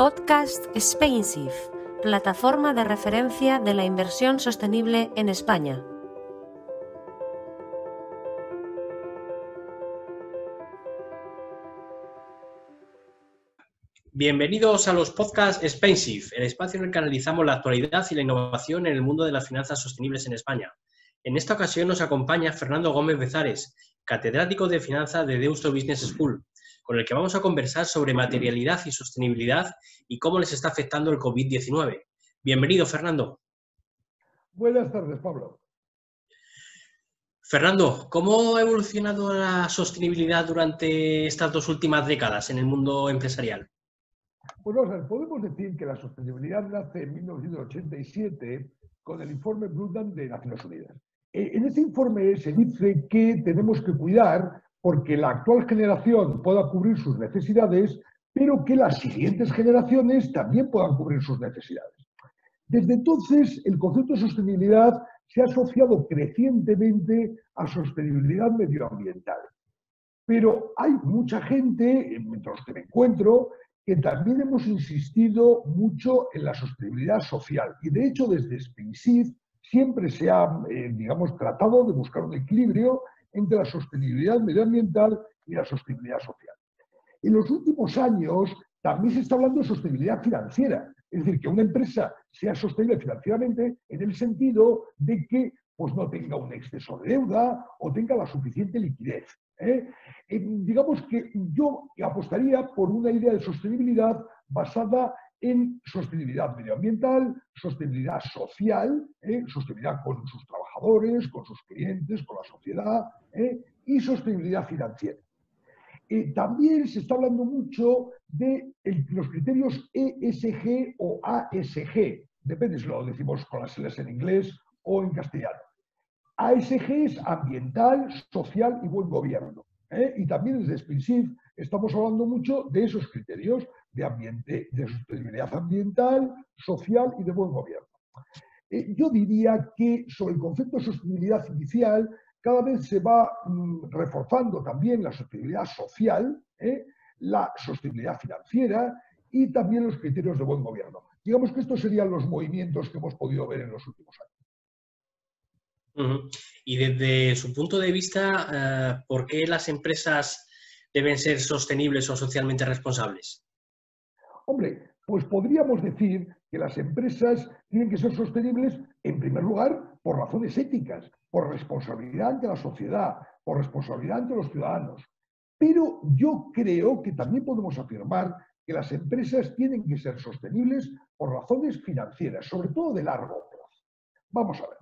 Podcast Spainsive, plataforma de referencia de la inversión sostenible en España. Bienvenidos a los podcasts Spainsive, el espacio en el que analizamos la actualidad y la innovación en el mundo de las finanzas sostenibles en España. En esta ocasión nos acompaña Fernando Gómez Bezares, catedrático de finanzas de Deusto Business School, con el que vamos a conversar sobre materialidad y sostenibilidad y cómo les está afectando el COVID-19. Bienvenido, Fernando. Buenas tardes, Pablo. Fernando, ¿cómo ha evolucionado la sostenibilidad durante estas dos últimas décadas en el mundo empresarial? Pues vamos a ver, podemos decir que la sostenibilidad nace en 1987 con el informe Brundtland de Naciones Unidas. En ese informe se dice que tenemos que cuidar porque la actual generación pueda cubrir sus necesidades, pero que las siguientes generaciones también puedan cubrir sus necesidades. Desde entonces, el concepto de sostenibilidad se ha asociado crecientemente a sostenibilidad medioambiental. Pero hay mucha gente, entre los que me encuentro, que también hemos insistido mucho en la sostenibilidad social. Y de hecho, desde Spainsive siempre se ha, tratado de buscar un equilibrio entre la sostenibilidad medioambiental y la sostenibilidad social. En los últimos años también se está hablando de sostenibilidad financiera. Es decir, que una empresa sea sostenible financieramente en el sentido de que pues, no tenga un exceso de deuda o tenga la suficiente liquidez. Digamos que yo apostaría por una idea de sostenibilidad basada en sostenibilidad medioambiental, sostenibilidad social, sostenibilidad con sus trabajadores, con sus clientes, con la sociedad, y sostenibilidad financiera. También se está hablando mucho de los criterios ESG o ASG, depende si lo decimos con las siglas en inglés o en castellano. ASG es ambiental, social y buen gobierno. Y también desde Spainsive estamos hablando mucho de esos criterios de sostenibilidad ambiental, social y de buen gobierno. Yo diría que sobre el concepto de sostenibilidad inicial cada vez se va reforzando también la sostenibilidad social, la sostenibilidad financiera y también los criterios de buen gobierno. Digamos que estos serían los movimientos que hemos podido ver en los últimos años. Y desde su punto de vista, ¿por qué las empresas deben ser sostenibles o socialmente responsables? Hombre, pues podríamos decir que las empresas tienen que ser sostenibles, en primer lugar, por razones éticas, por responsabilidad ante la sociedad, por responsabilidad ante los ciudadanos. Pero yo creo que también podemos afirmar que las empresas tienen que ser sostenibles por razones financieras, sobre todo de largo plazo. Vamos a ver.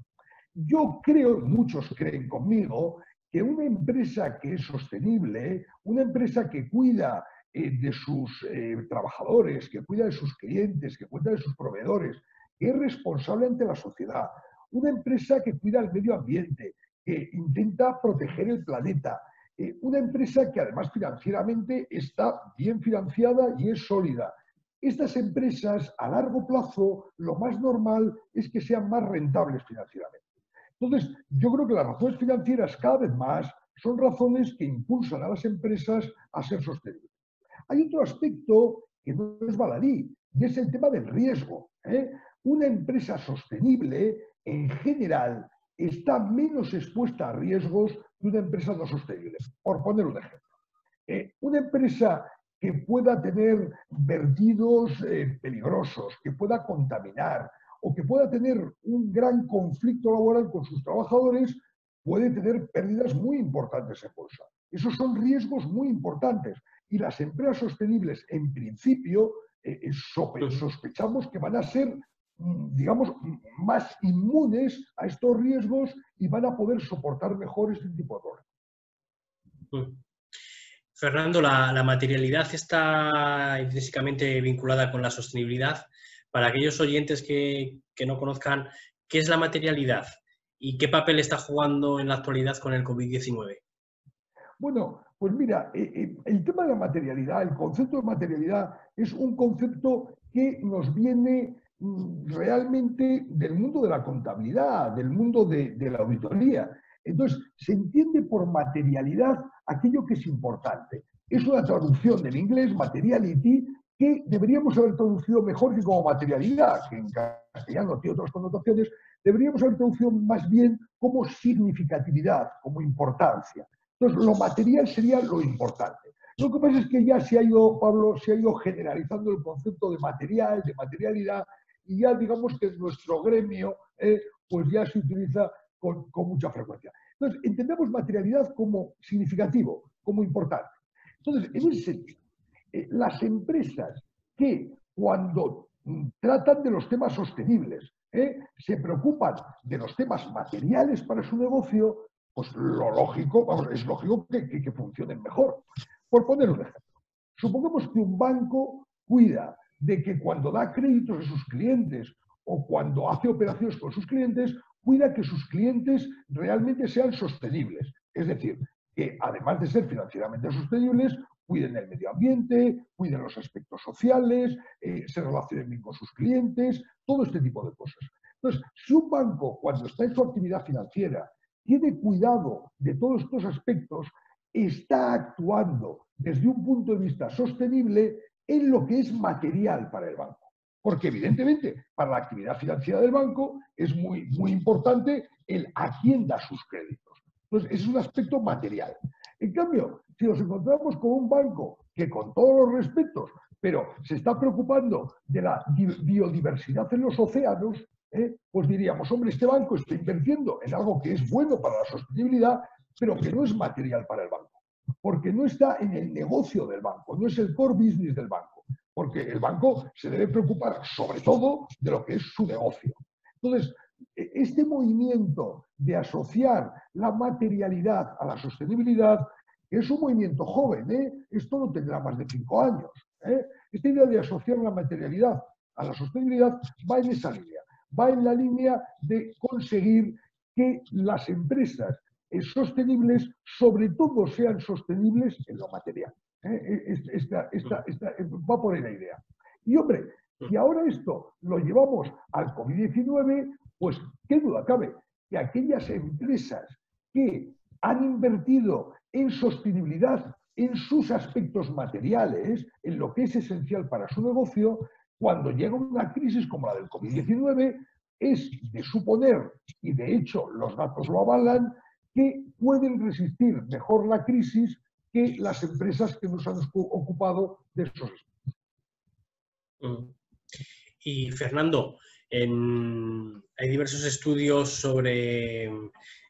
Yo creo, muchos creen conmigo, que una empresa que es sostenible, una empresa que cuida de sus trabajadores, que cuida de sus clientes, que cuida de sus proveedores, que es responsable ante la sociedad, una empresa que cuida el medio ambiente, que intenta proteger el planeta, una empresa que además financieramente está bien financiada y es sólida. Estas empresas a largo plazo lo más normal es que sean más rentables financieramente. Entonces, yo creo que las razones financieras cada vez más son razones que impulsan a las empresas a ser sostenibles. Hay otro aspecto que no es baladí, y es el tema del riesgo. Una empresa sostenible, en general, está menos expuesta a riesgos que una empresa no sostenible. Por poner un ejemplo. Una empresa que pueda tener vertidos peligrosos, que pueda contaminar o que pueda tener un gran conflicto laboral con sus trabajadores, puede tener pérdidas muy importantes en bolsa. Esos son riesgos muy importantes. Y las empresas sostenibles, en principio, sospechamos que van a ser, digamos, más inmunes a estos riesgos y van a poder soportar mejor este tipo de problemas. Fernando, la materialidad está intrínsecamente vinculada con la sostenibilidad. Para aquellos oyentes que no conozcan, ¿qué es la materialidad y qué papel está jugando en la actualidad con el COVID-19? Bueno, pues mira, el tema de la materialidad, el concepto de materialidad es un concepto que nos viene realmente del mundo de la contabilidad, del mundo de la auditoría. Entonces, se entiende por materialidad aquello que es importante. Es una traducción del inglés, materiality, que deberíamos haber traducido mejor que como materialidad, que en castellano tiene otras connotaciones, deberíamos haber traducido más bien como significatividad, como importancia. Entonces, lo material sería lo importante. Lo que pasa es que ya se ha ido, Pablo, se ha ido generalizando el concepto de material, de materialidad, y ya digamos que en nuestro gremio pues ya se utiliza con mucha frecuencia. Entonces, entendemos materialidad como significativo, como importante. Entonces, en ese sentido, las empresas que cuando tratan de los temas sostenibles, se preocupan de los temas materiales para su negocio, pues lo lógico, vamos, es lógico que funcionen mejor. Por poner un ejemplo, supongamos que un banco cuida de que cuando da créditos a sus clientes o cuando hace operaciones con sus clientes, cuida que sus clientes realmente sean sostenibles. Es decir, que además de ser financieramente sostenibles, cuiden el medio ambiente, cuiden los aspectos sociales, se relacionen bien con sus clientes, todo este tipo de cosas. Entonces, si un banco, cuando está en su actividad financiera, tiene cuidado de todos estos aspectos, está actuando desde un punto de vista sostenible en lo que es material para el banco. Porque evidentemente para la actividad financiera del banco es muy importante el a quién da sus créditos. Entonces, ese es un aspecto material. En cambio, si nos encontramos con un banco que con todos los respetos, pero se está preocupando de la biodiversidad en los océanos, pues diríamos, hombre, este banco está invirtiendo en algo que es bueno para la sostenibilidad, pero que no es material para el banco, porque no está en el negocio del banco, no es el core business del banco, porque el banco se debe preocupar sobre todo de lo que es su negocio. Entonces, este movimiento de asociar la materialidad a la sostenibilidad es un movimiento joven, esto no tendrá más de 5 años. Esta idea de asociar la materialidad a la sostenibilidad va en esa línea, va en la línea de conseguir que las empresas sostenibles, sobre todo sean sostenibles en lo material. Va por ahí la idea. Y hombre, si ahora esto lo llevamos al COVID-19, pues qué duda cabe que aquellas empresas que han invertido en sostenibilidad en sus aspectos materiales, en lo que es esencial para su negocio, cuando llega una crisis como la del COVID-19, es de suponer, y de hecho los datos lo avalan, que pueden resistir mejor la crisis que las empresas que nos han ocupado de esos aspectos. Y Fernando, hay diversos estudios sobre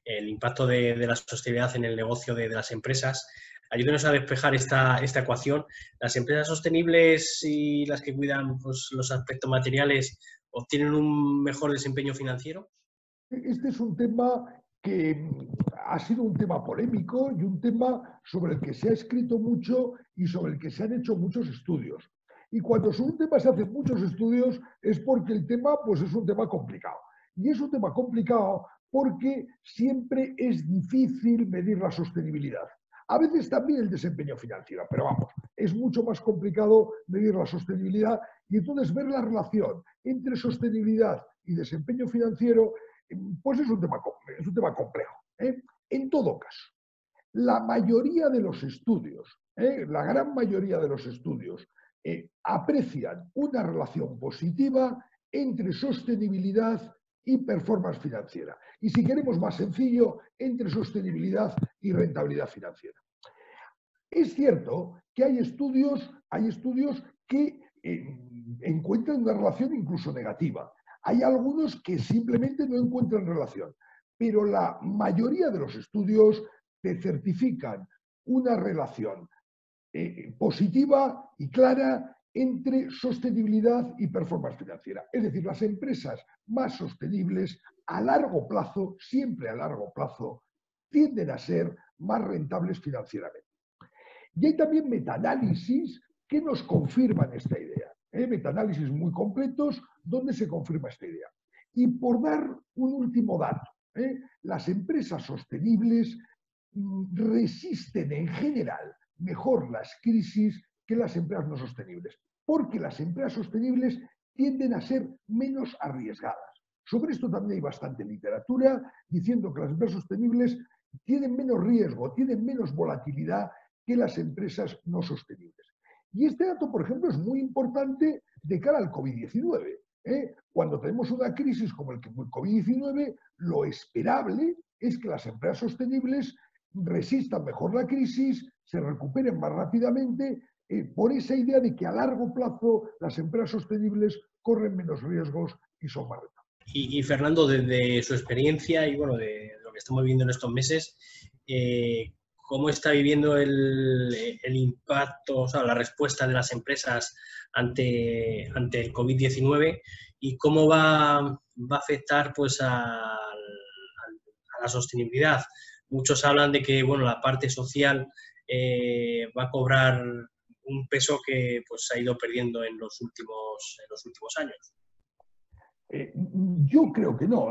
el impacto de la sostenibilidad en el negocio de las empresas. Ayúdenos a despejar esta ecuación. ¿Las empresas sostenibles y las que cuidan pues, los aspectos materiales obtienen un mejor desempeño financiero? Este es un tema que ha sido un tema polémico y un tema sobre el que se ha escrito mucho y sobre el que se han hecho muchos estudios. Y cuando sobre un tema se hacen muchos estudios es porque el tema pues, es un tema complicado. Y es un tema complicado porque siempre es difícil medir la sostenibilidad. A veces también el desempeño financiero, pero vamos, es mucho más complicado medir la sostenibilidad y entonces ver la relación entre sostenibilidad y desempeño financiero, pues es un tema complejo. En todo caso, la mayoría de los estudios, la gran mayoría de los estudios, aprecian una relación positiva entre sostenibilidad y performance financiera. Y si queremos más sencillo, entre sostenibilidad y rentabilidad financiera. Es cierto que hay estudios que encuentran una relación incluso negativa. Hay algunos que simplemente no encuentran relación, pero la mayoría de los estudios te certifican una relación positiva y clara entre sostenibilidad y performance financiera. Es decir, las empresas más sostenibles a largo plazo, siempre a largo plazo, tienden a ser más rentables financieramente. Y hay también metaanálisis que nos confirman esta idea. Metaanálisis muy completos donde se confirma esta idea. Y por dar un último dato, las empresas sostenibles resisten en general mejor las crisis que las empresas no sostenibles, porque las empresas sostenibles tienden a ser menos arriesgadas. Sobre esto también hay bastante literatura diciendo que las empresas sostenibles tienen menos riesgo, tienen menos volatilidad que las empresas no sostenibles. Y este dato, por ejemplo, es muy importante de cara al COVID-19. Cuando tenemos una crisis como el COVID-19, lo esperable es que las empresas sostenibles resistan mejor la crisis, se recuperen más rápidamente, por esa idea de que a largo plazo las empresas sostenibles corren menos riesgos y son más rentables. Y Fernando, desde su experiencia y bueno, de lo que estamos viviendo en estos meses, ¿cómo está viviendo el impacto, o sea, la respuesta de las empresas ante el COVID-19 y cómo va a afectar pues a la sostenibilidad? Muchos hablan de que bueno, la parte social va a cobrar un peso que pues, se ha ido perdiendo en los últimos años. Yo creo que no.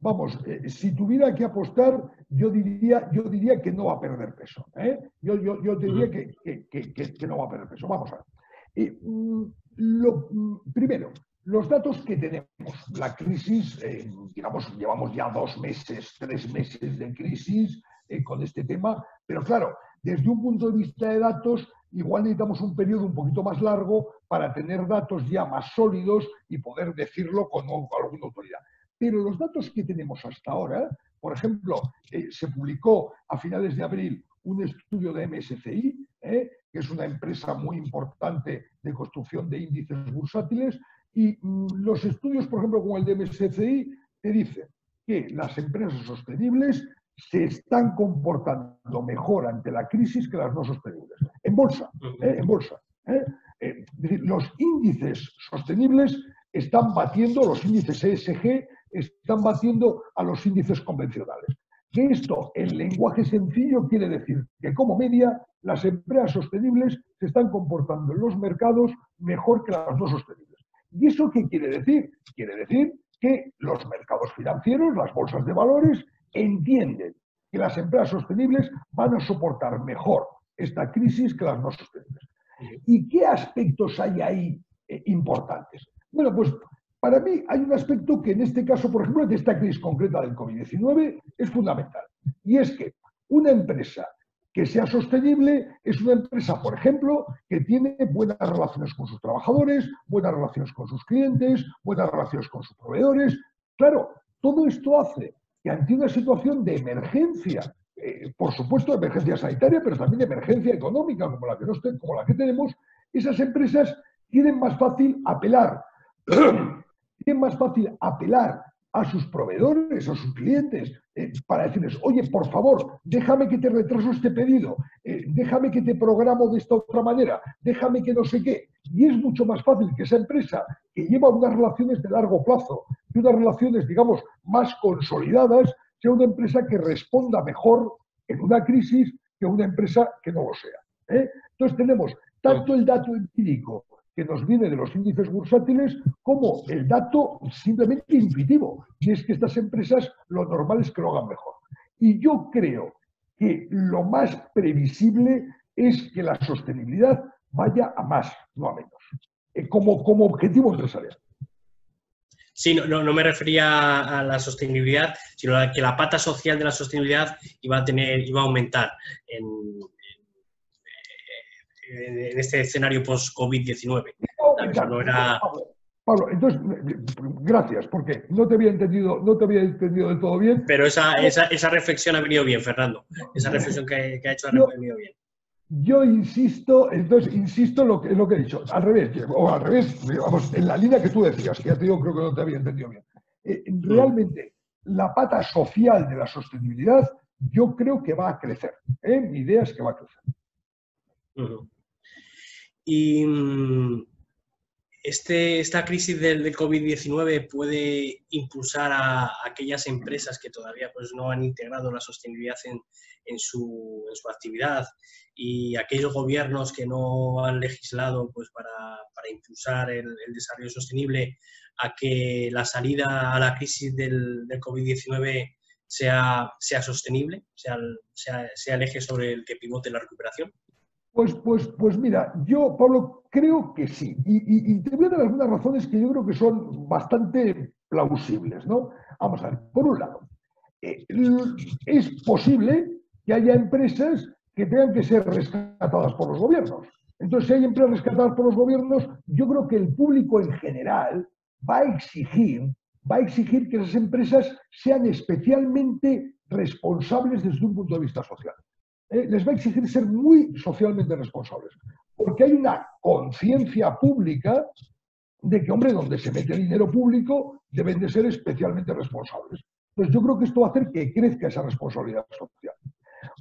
Vamos, si tuviera que apostar, yo diría que no va a perder peso. Yo te diría que no va a perder peso. Vamos a ver. Primero, los datos que tenemos. La crisis, digamos, llevamos ya 2 meses, 3 meses de crisis con este tema, pero claro, desde un punto de vista de datos, igual necesitamos un periodo un poquito más largo para tener datos ya más sólidos y poder decirlo con alguna autoridad. Pero los datos que tenemos hasta ahora, por ejemplo, se publicó a finales de abril un estudio de MSCI, que es una empresa muy importante de construcción de índices bursátiles, y los estudios, por ejemplo, como el de MSCI, te dicen que las empresas sostenibles se están comportando mejor ante la crisis que las no sostenibles. En bolsa, en bolsa. Es decir, los índices sostenibles están batiendo, los índices ESG están batiendo a los índices convencionales. Que esto, en lenguaje sencillo, quiere decir que como media las empresas sostenibles se están comportando en los mercados mejor que las no sostenibles. ¿Y eso qué quiere decir? Quiere decir que los mercados financieros, las bolsas de valores, entienden que las empresas sostenibles van a soportar mejor esta crisis que las no sostenibles. ¿Y qué aspectos hay ahí importantes? Bueno, pues para mí hay un aspecto que en este caso, por ejemplo, de esta crisis concreta del COVID-19 es fundamental. Y es que una empresa que sea sostenible es una empresa, por ejemplo, que tiene buenas relaciones con sus trabajadores, buenas relaciones con sus clientes, buenas relaciones con sus proveedores. Claro, todo esto hace que ante una situación de emergencia, por supuesto de emergencia sanitaria, pero también de emergencia económica como la que tenemos, esas empresas tienen más fácil apelar a sus proveedores, a sus clientes, para decirles, oye, por favor, déjame que te retraso este pedido, déjame que te programo de esta otra manera, déjame que no sé qué. Y es mucho más fácil que esa empresa que lleva unas relaciones de largo plazo y unas relaciones, digamos, más consolidadas, sea una empresa que responda mejor en una crisis que una empresa que no lo sea. Entonces tenemos tanto el dato empírico que nos viene de los índices bursátiles como el dato simplemente intuitivo. Y es que estas empresas lo normal es que lo hagan mejor. Y yo creo que lo más previsible es que la sostenibilidad vaya a más, no a menos, como objetivo empresarial. Sí, no me refería a la sostenibilidad, sino a que la pata social de la sostenibilidad iba a aumentar en este escenario post-COVID-19. Pablo, entonces, gracias, porque no te había entendido del todo bien. Pero esa reflexión ha venido bien, Fernando. Esa reflexión que ha hecho ha venido bien. Yo insisto en lo que he dicho. Al revés, vamos, en la línea que tú decías, que ya te digo, creo que no te había entendido bien. Realmente, la pata social de la sostenibilidad, yo creo que va a crecer. Mi idea es que va a crecer. Y esta crisis del COVID-19 puede impulsar a aquellas empresas que todavía pues, no han integrado la sostenibilidad en su actividad y aquellos gobiernos que no han legislado pues, para impulsar el desarrollo sostenible a que la salida a la crisis del COVID-19 sea sostenible, sea el eje sobre el que pivote la recuperación. Pues mira, yo, Pablo, creo que sí. Y te voy a dar algunas razones que yo creo que son bastante plausibles, ¿no? Vamos a ver, por un lado, es posible que haya empresas que tengan que ser rescatadas por los gobiernos. Entonces, si hay empresas rescatadas por los gobiernos, yo creo que el público en general va a exigir que esas empresas sean especialmente responsables desde un punto de vista social. Les va a exigir ser muy socialmente responsables, porque hay una conciencia pública de que, hombre, donde se mete dinero público deben de ser especialmente responsables. Entonces, yo creo que esto va a hacer que crezca esa responsabilidad social.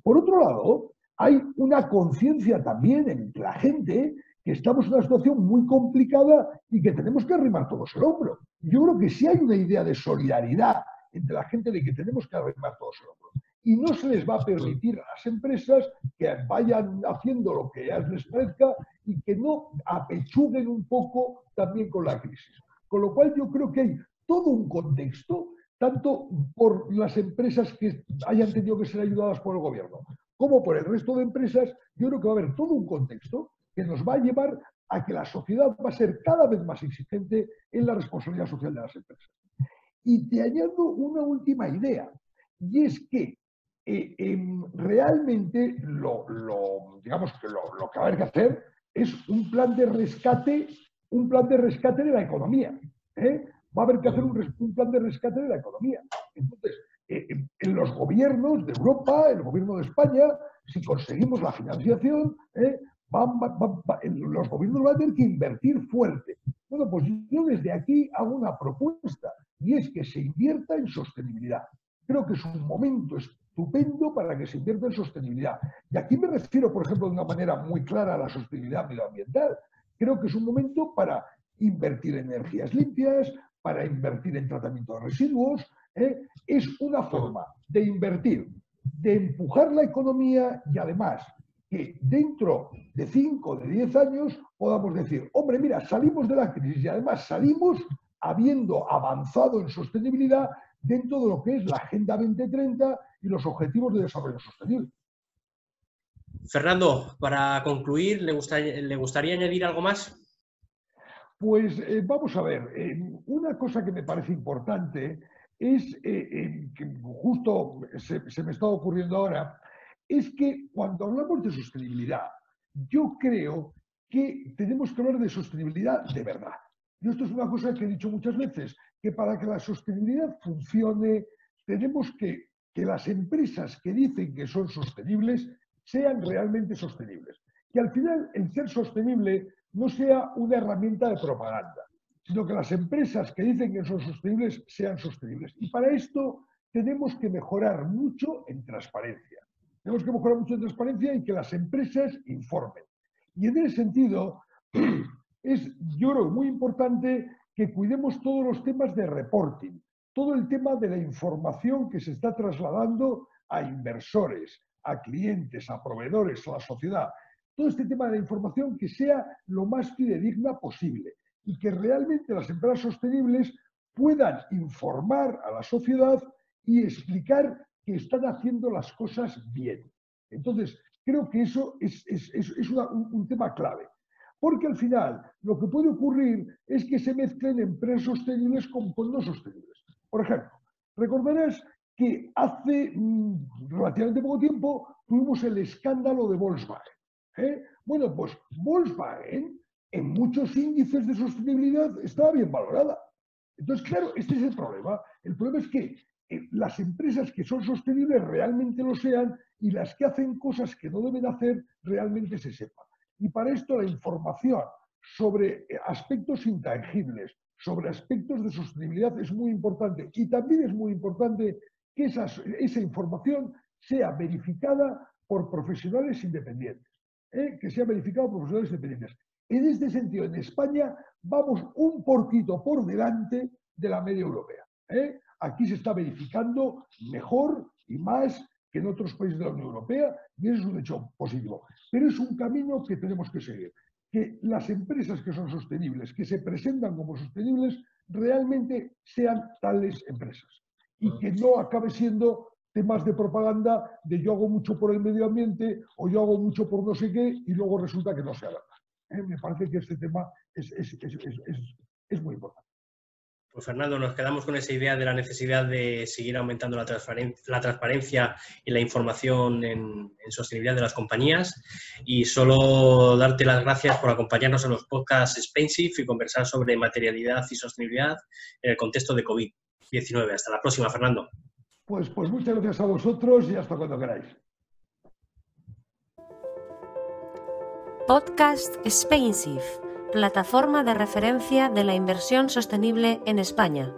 Por otro lado, hay una conciencia también entre la gente que estamos en una situación muy complicada y que tenemos que arrimar todos el hombro. Yo creo que sí hay una idea de solidaridad entre la gente de que tenemos que arrimar todos el hombro. Y no se les va a permitir a las empresas que vayan haciendo lo que les parezca y que no apechuguen un poco también con la crisis. Con lo cual yo creo que hay todo un contexto, tanto por las empresas que hayan tenido que ser ayudadas por el gobierno, como por el resto de empresas. Yo creo que va a haber todo un contexto que nos va a llevar a que la sociedad va a ser cada vez más exigente en la responsabilidad social de las empresas. Y te añado una última idea, y es que realmente digamos que lo que va a haber que hacer es un plan de rescate de la economía. Va a haber que hacer un plan de rescate de la economía. Entonces, en los gobiernos de Europa, el gobierno de España, si conseguimos la financiación, los gobiernos van a tener que invertir fuerte. Bueno, pues yo desde aquí hago una propuesta, y es que se invierta en sostenibilidad. Creo que es un momento estupendo para que se invierta en sostenibilidad. Y aquí me refiero, por ejemplo, de una manera muy clara a la sostenibilidad medioambiental. Creo que es un momento para invertir en energías limpias, para invertir en tratamiento de residuos. Es una forma de invertir, de empujar la economía y además que dentro de 5 o de 10 años podamos decir, hombre, mira, salimos de la crisis y además salimos habiendo avanzado en sostenibilidad dentro de lo que es la Agenda 2030 y los Objetivos de Desarrollo Sostenible. Fernando, para concluir, ¿le gustaría añadir algo más? Pues vamos a ver, una cosa que me parece importante es, que justo se me está ocurriendo ahora, es que cuando hablamos de sostenibilidad, yo creo que tenemos que hablar de sostenibilidad de verdad. Y esto es una cosa que he dicho muchas veces, que para que la sostenibilidad funcione, tenemos que las empresas que dicen que son sostenibles sean realmente sostenibles. Que al final el ser sostenible no sea una herramienta de propaganda, sino que las empresas que dicen que son sostenibles sean sostenibles. Y para esto tenemos que mejorar mucho en transparencia. Tenemos que mejorar mucho en transparencia y que las empresas informen. Y en ese sentido, yo creo muy importante que cuidemos todos los temas de reporting, todo el tema de la información que se está trasladando a inversores, a clientes, a proveedores, a la sociedad. Todo este tema de la información que sea lo más fidedigna posible y que realmente las empresas sostenibles puedan informar a la sociedad y explicar que están haciendo las cosas bien. Entonces, creo que eso es un tema clave. Porque al final lo que puede ocurrir es que se mezclen empresas sostenibles con no sostenibles. Por ejemplo, recordarás que hace relativamente poco tiempo tuvimos el escándalo de Volkswagen. Bueno, pues Volkswagen en muchos índices de sostenibilidad estaba bien valorada. Entonces, claro, este es el problema. El problema es que las empresas que son sostenibles realmente lo sean y las que hacen cosas que no deben hacer realmente se sepan. Y para esto la información sobre aspectos intangibles, sobre aspectos de sostenibilidad es muy importante. Y también es muy importante que esa información sea verificada por profesionales independientes. Que sea verificado por profesionales independientes. En este sentido, en España vamos un poquito por delante de la media europea. Aquí se está verificando mejor y más que en otros países de la Unión Europea, y eso es un hecho positivo. Pero es un camino que tenemos que seguir. Que las empresas que son sostenibles, que se presentan como sostenibles, realmente sean tales empresas. Y que no acabe siendo temas de propaganda de yo hago mucho por el medio ambiente o yo hago mucho por no sé qué y luego resulta que no sea verdad. Me parece que este tema es muy importante. Pues Fernando, nos quedamos con esa idea de la necesidad de seguir aumentando la transparencia y la información en sostenibilidad de las compañías, y solo darte las gracias por acompañarnos en los podcasts SpainShift y conversar sobre materialidad y sostenibilidad en el contexto de COVID-19. Hasta la próxima, Fernando. Pues muchas gracias a vosotros y hasta cuando queráis. Podcast SpainShift, plataforma de referencia de la inversión sostenible en España.